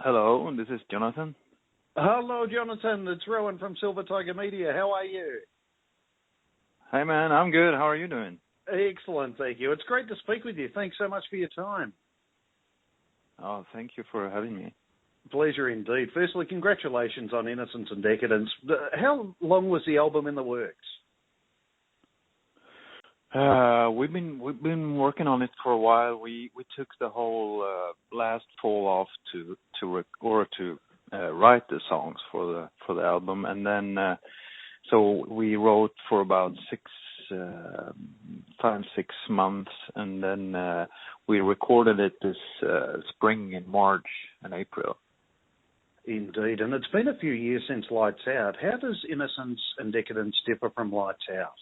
Hello, this is Jonatan. Hello, Jonatan. It's Rowan from Silver Tiger Media. How are you? Hi, man. I'm good. How are you doing? Excellent, thank you. It's great to speak with you. Thanks so much for your time. Oh, thank you for having me. Pleasure indeed. Firstly, congratulations on Innocence and Decadence. How long was the album in the works? We've been working on it for a while. We took the whole last fall off to write the songs for the album, and then so we wrote for about 6 months, and then we recorded it this spring in March and April. Indeed, and it's been a few years since Lights Out. How does Innocence and Decadence differ from Lights Out?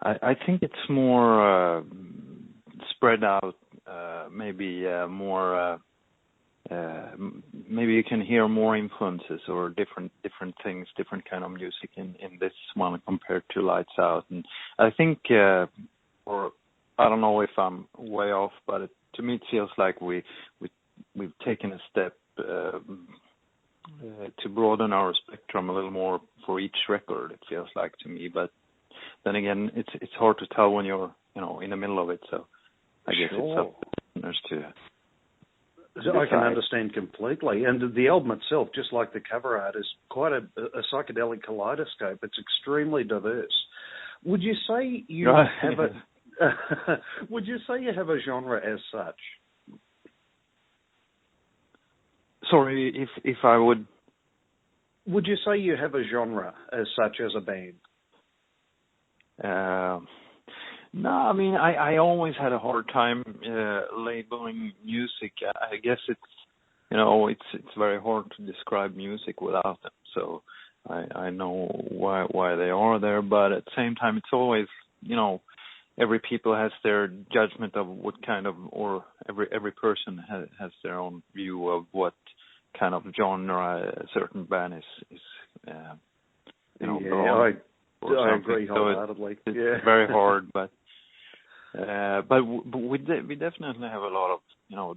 I think it's more spread out, maybe more. Maybe you can hear more influences or different things, different kind of music in this one compared to Lights Out. And I think, or I don't know if I'm way off, but to me it feels like we've taken a step to broaden our spectrum a little more for each record. It feels like to me, but then again, it's hard to tell when you're in the middle of it. So I guess it's up to listeners to. I can understand completely. And the album itself, just like the cover art, is quite a psychedelic kaleidoscope. It's extremely diverse. Would you say you have would you say you have a genre as such? Sorry, if I would. Would you say you have a genre as such as a band? No, I mean, I always had a hard time labeling music. I guess it's very hard to describe music without them. So I know why they are there, but at the same time, it's always, every people has their judgment of what kind of, or every person has their own view of what kind of genre a certain band is I agree wholeheartedly. It's very hard, but we definitely have a lot of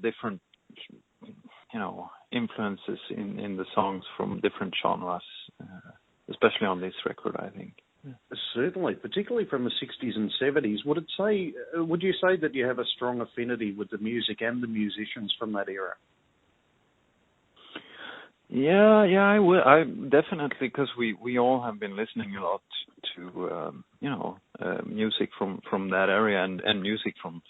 different influences in the songs from different genres, especially on this record, I think. Certainly, particularly from the 60s and 70s. Would you say that you have a strong affinity with the music and the musicians from that era? Yeah, I will. I definitely, because we all have been listening a lot to music from that area and music from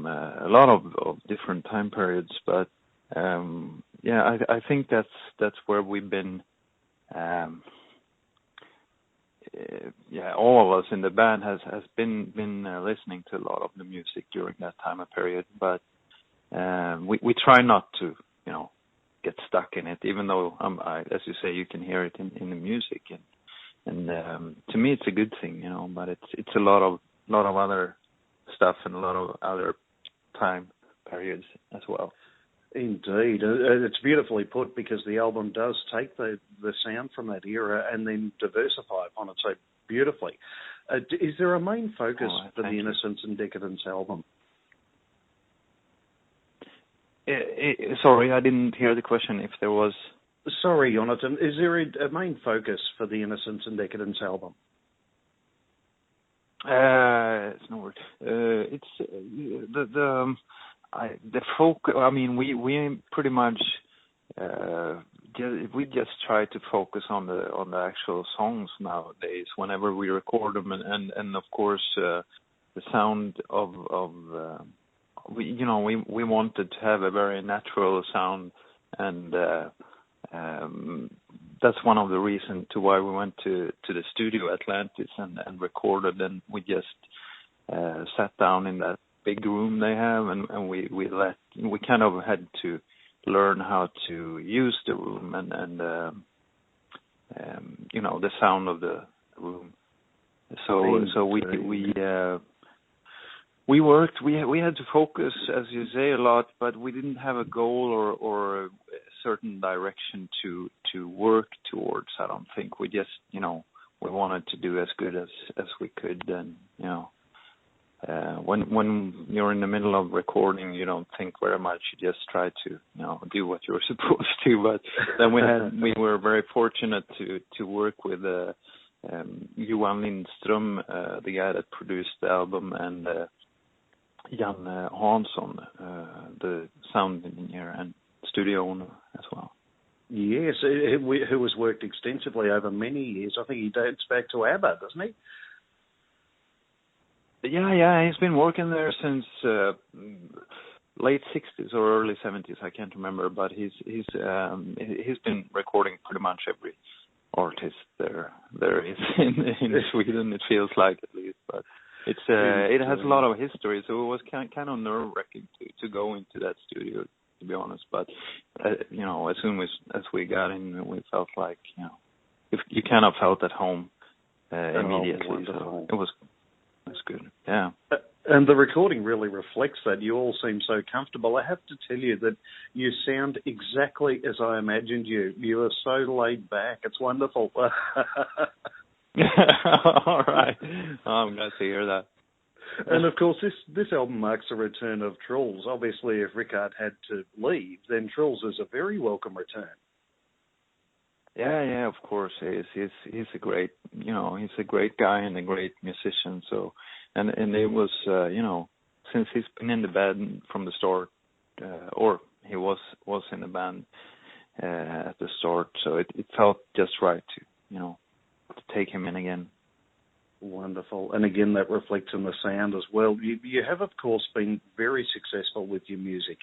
a lot of different time periods. But I think that's where we've been. All of us in the band has been listening to a lot of the music during that time period. But we try not to get stuck in it, even though as you say, you can hear it in the music, and to me it's a good thing, but it's a lot of other stuff and a lot of other time periods as well. Indeed, it's beautifully put, because the album does take the sound from that era and then diversify upon it so beautifully. Is there a main focus for the Innocence and Decadence album? Sorry, I didn't hear the question. If there was... Sorry, Jonatan. Is there a main focus for the Innocence and Decadence album? It's no word. It's the focus. I mean, we pretty much we just try to focus on the actual songs nowadays. Whenever we record them, and of course the sound of we wanted to have a very natural sound, and that's one of the reasons to why we went to the studio Atlantis and recorded. And we just sat down in that big room they have, and we kind of had to learn how to use the room and the sound of the room. So we worked. We had to focus, as you say, a lot, but we didn't have a goal or a certain direction to work towards. I don't think. We just we wanted to do as good as we could, and when you're in the middle of recording, you don't think very much. You just try to do what you're supposed to. But then we were very fortunate to work with Johan Lindström, the guy that produced the album, and Jan Hansson, the sound engineer and studio owner as well. Yes, who has worked extensively over many years. I think he dates back to ABBA, doesn't he? Yeah, he's been working there since late 60s or early 70s. I can't remember, but he's been recording pretty much every artist there is in Sweden. It feels like, at least, but it has a lot of history, so it was kind of nerve-wracking to go into that studio, to be honest. But as soon as we got in, we felt like if you kind of felt at home immediately. So it was good. Yeah. And the recording really reflects that. You all seem so comfortable. I have to tell you that you sound exactly as I imagined you. You are so laid back. It's wonderful. All right. I'm glad to hear that. And of course, this album marks the return of Truls. Obviously, if Rickard had to leave, then Truls is a very welcome return. Yeah, of course he is. He's a great, he's a great guy and a great musician. So, and it was, since he's been in the band from the start, or he was in the band at the start, so it felt just right to take him in again. Wonderful. And again, that reflects in the sound as well. You have, of course, been very successful with your music.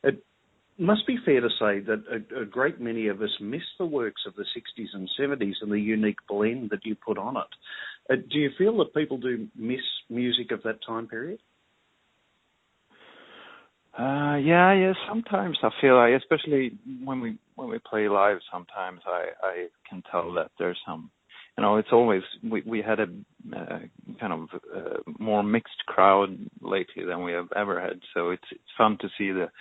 It must be fair to say that a great many of us miss the works of the 60s and 70s and the unique blend that you put on it. Do you feel that people do miss music of that time period? Yeah. Sometimes I feel especially when we play live. Sometimes I can tell that there's some. It's always we had a kind of more mixed crowd lately than we have ever had. So it's fun to see the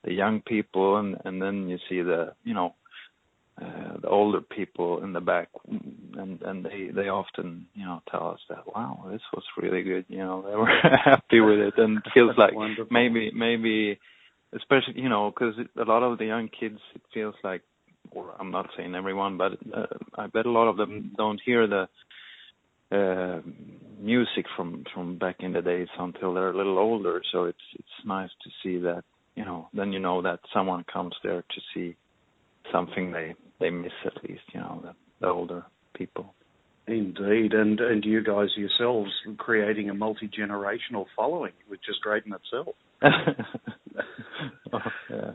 young people and then you see the older people in the back, and they often tell us that, wow, this was really good. They were happy with it, and it feels like wonderful. maybe especially because a lot of the young kids, it feels like, or I'm not saying everyone, but I bet a lot of them don't hear the music from back in the days until they're a little older. So it's nice to see that, then that someone comes there to see something they miss, at least, the older people. Indeed, and you guys yourselves creating a multi-generational following, which is great in itself. Oh, yeah.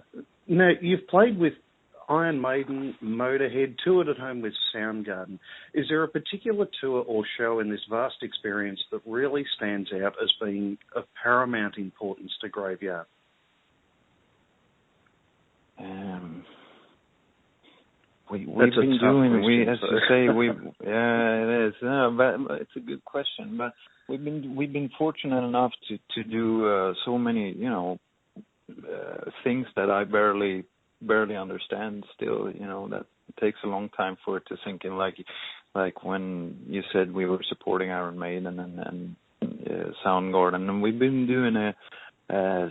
Now, you've played with Iron Maiden, Motorhead, toured at home with Soundgarden. Is there a particular tour or show in this vast experience that really stands out as being of paramount importance to Graveyard? We've been doing, as you say, it is. But it's a good question. But we've been fortunate enough to do so many, things that I barely understand still. That it takes a long time for it to sink in. Like when you said we were supporting Iron Maiden and Soundgarden, and we've been doing a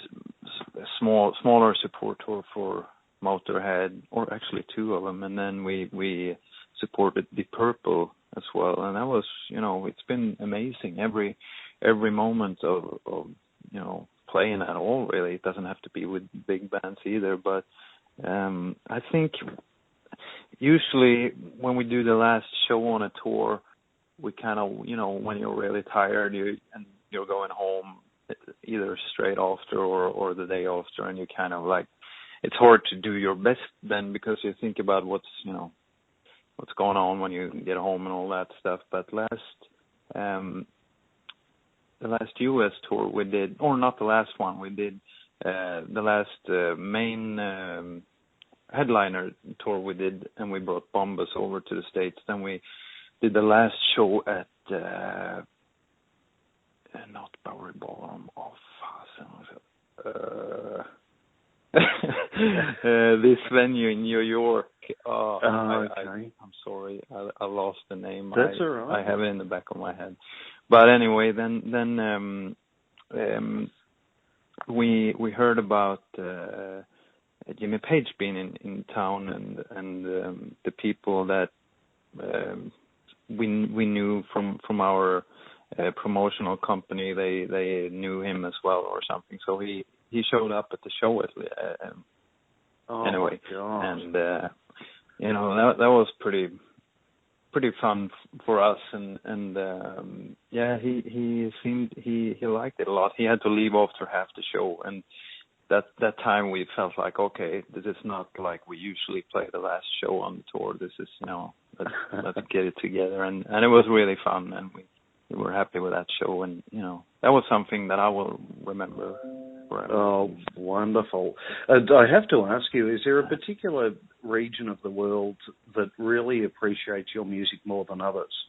smaller support tour for Motorhead, or actually two of them, and then we supported Deep Purple as well, and that was, it's been amazing every moment of playing at all. Really, it doesn't have to be with big bands either, but I think usually when we do the last show on a tour, we kind of, when you're really tired and you're going home either straight after or the day after, and you kind of like, it's hard to do your best then because you think about what's going on when you get home and all that stuff. But the last US tour we did, or not the last one, we did the last main headliner tour we did, and we brought Bombas over to the States. Then we did the last show at not Bowery Ballroom, this venue in New York. Okay. I'm sorry, I lost the name. That's all right. I have it in the back of my head. But anyway, then we heard about Jimmy Page being in town, and the people that we knew from our promotional company, they knew him as well or something. So he showed up at the show anyway, and that was pretty fun for us, and he seemed he liked it a lot. He had to leave after half the show, and that time we felt like, okay, this is not like we usually play the last show on the tour. This is let's get it together, and it was really fun, and we were happy with that show, and that was something that I will remember forever. Oh, wonderful. I have to ask you, is there a particular region of the world that really appreciates your music more than others?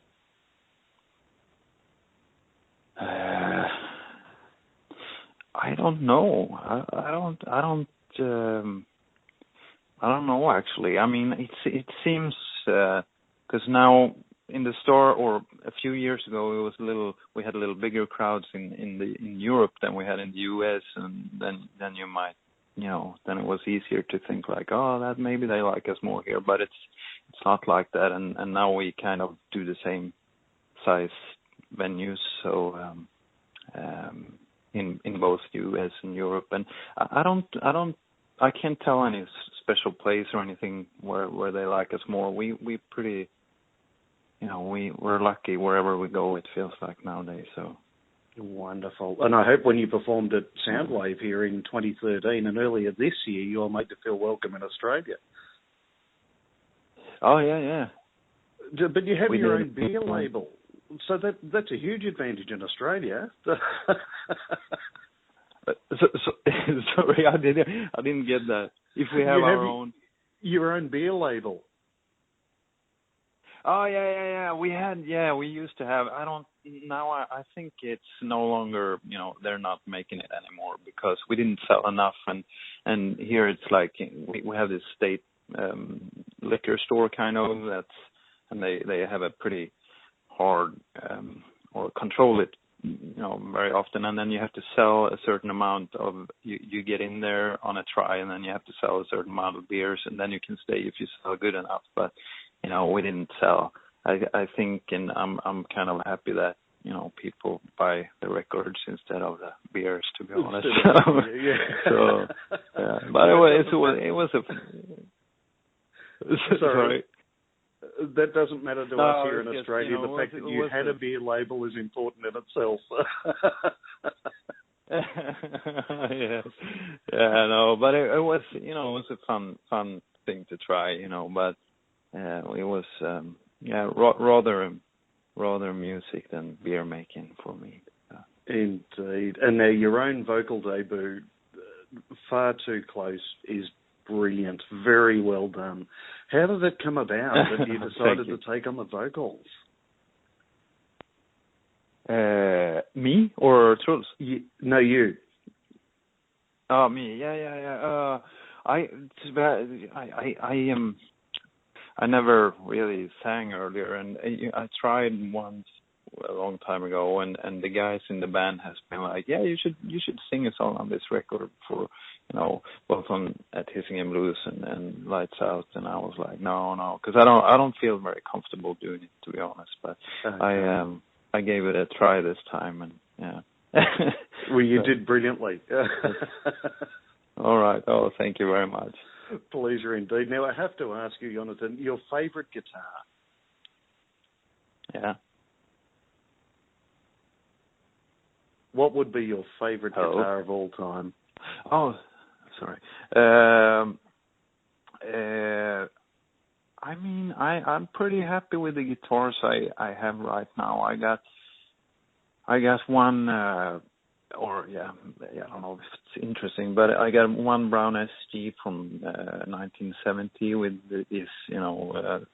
I don't know. I don't know actually. I mean, it seems because now in the store, or a few years ago, we had a little bigger crowds in Europe than we had in the US, and then you might, then it was easier to think like, oh, that maybe they like us more here, but it's not like that, and now we kind of do the same size venues, so in both US and Europe, and I can't tell any special place or anything where they like us more. We pretty, we're lucky wherever we go, it feels like nowadays. So wonderful. And I hope when you performed at Soundwave here in 2013 and earlier this year, you'll make to feel welcome in Australia. Oh yeah. But you have your own beer label, so that's a huge advantage in Australia. Sorry, I didn't get that. If we have your own beer label. Oh yeah. We used to have. I think it's no longer. They're not making it anymore because we didn't sell enough, and here it's like we have this state liquor store kind of and they have a pretty hard or control it. Very often, and then you have to sell a certain amount of. You get in there on a try, and then you have to sell a certain amount of beers, and then you can stay if you sell good enough. But we didn't sell. I think, and I'm kind of happy that people buy the records instead of the beers. To be honest, so But anyway, it was a. Sorry. That doesn't matter to us here in Australia. The fact that you had a beer label is important in itself. Yes. Yeah, no, but it was, it was a fun thing to try, but it was, rather music than beer making for me. Indeed. And now your own vocal debut, Far Too Close, is brilliant. Very well done. How did it come about that you decided to take on the vocals? Me or Truls? No, you. Oh, me. Yeah. I never really sang earlier, and I tried once a long time ago, and the guys in the band has been like, yeah, you should sing a song on this record for, both on at Hissing and Blues and Lights Out, and I was like, no, because I don't feel very comfortable doing it, to be honest, but I gave it a try this time, and yeah. Well, you did brilliantly. All right. Oh, thank you very much. Pleasure indeed. Now, I have to ask you, Jonatan, your favourite guitar? Yeah. What would be your favourite guitar of all time? Oh, sorry. I mean, I'm pretty happy with the guitars I have right now. I got one, I don't know if it's interesting, but I got one Brown SG from 1970 with this, the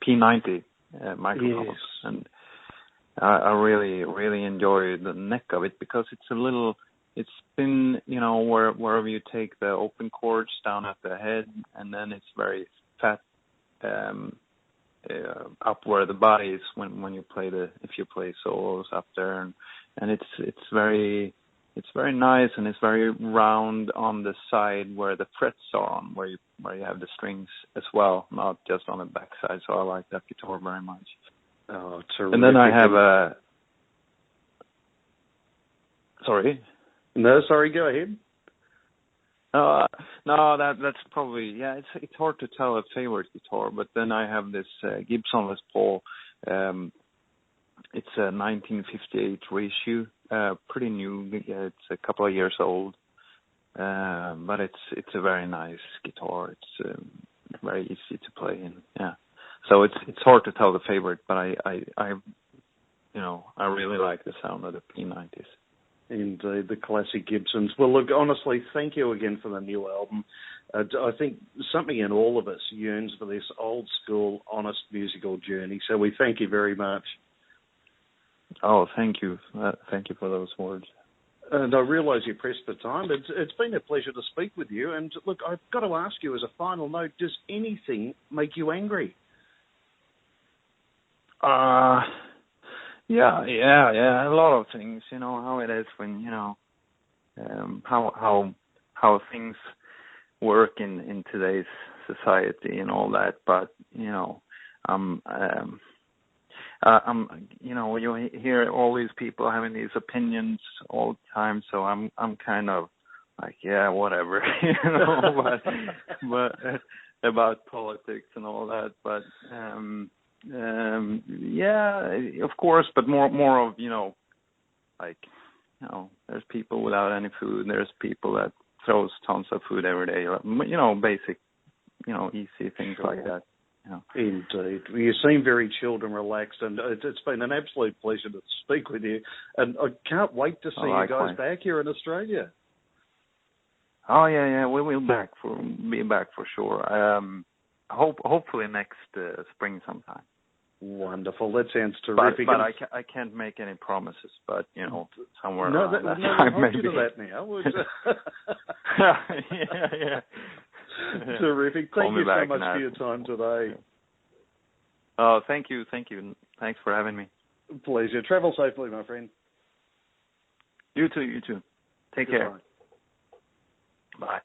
P90 microphones, yes. And I really enjoy the neck of it because it's been, wherever you take the open chords down at the head, and then it's very fat up where the body is when you play if you play solos up there, and it's very nice, and it's very round on the side where the frets are on, where you have the strings as well, not just on the backside. So I like that guitar very much. Oh, terrific. And then I have a. Sorry. No, sorry. Go ahead. No, that's probably, yeah. It's hard to tell a favorite guitar, but then I have this Gibson Les Paul. It's a 1958 reissue, pretty new. It's a couple of years old, but it's a very nice guitar. It's very easy to play, and yeah. So it's hard to tell the favorite, but I really like the sound of the P90s. Indeed, the classic Gibsons. Well, look, honestly, thank you again for the new album. I think something in all of us yearns for this old school, honest musical journey. So we thank you very much. Oh, thank you. Thank you for those words. And I realise you pressed the time. It's been a pleasure to speak with you. And look, I've got to ask you as a final note, does anything make you angry? Yeah. A lot of things. You know how it is when how things work in today's society and all that. But you hear all these people having these opinions all the time. So I'm kind of like, yeah, whatever, but about politics and all that. But yeah, of course, but more of, there's people without any food. There's people that throws tons of food every day. Basic, easy things like that. Indeed. You seem very chilled and relaxed, and it's been an absolute pleasure to speak with you. And I can't wait to see you guys back here in Australia. Oh yeah, we will be back for sure. Hopefully next spring sometime. Wonderful. That sounds terrific. But I can't make any promises. But somewhere no, around that time maybe. You to that now. yeah. Terrific. Thank you so much for your time today. Oh, thank you. Thanks for having me. Pleasure. Travel safely, my friend. You too. Take care. Bye.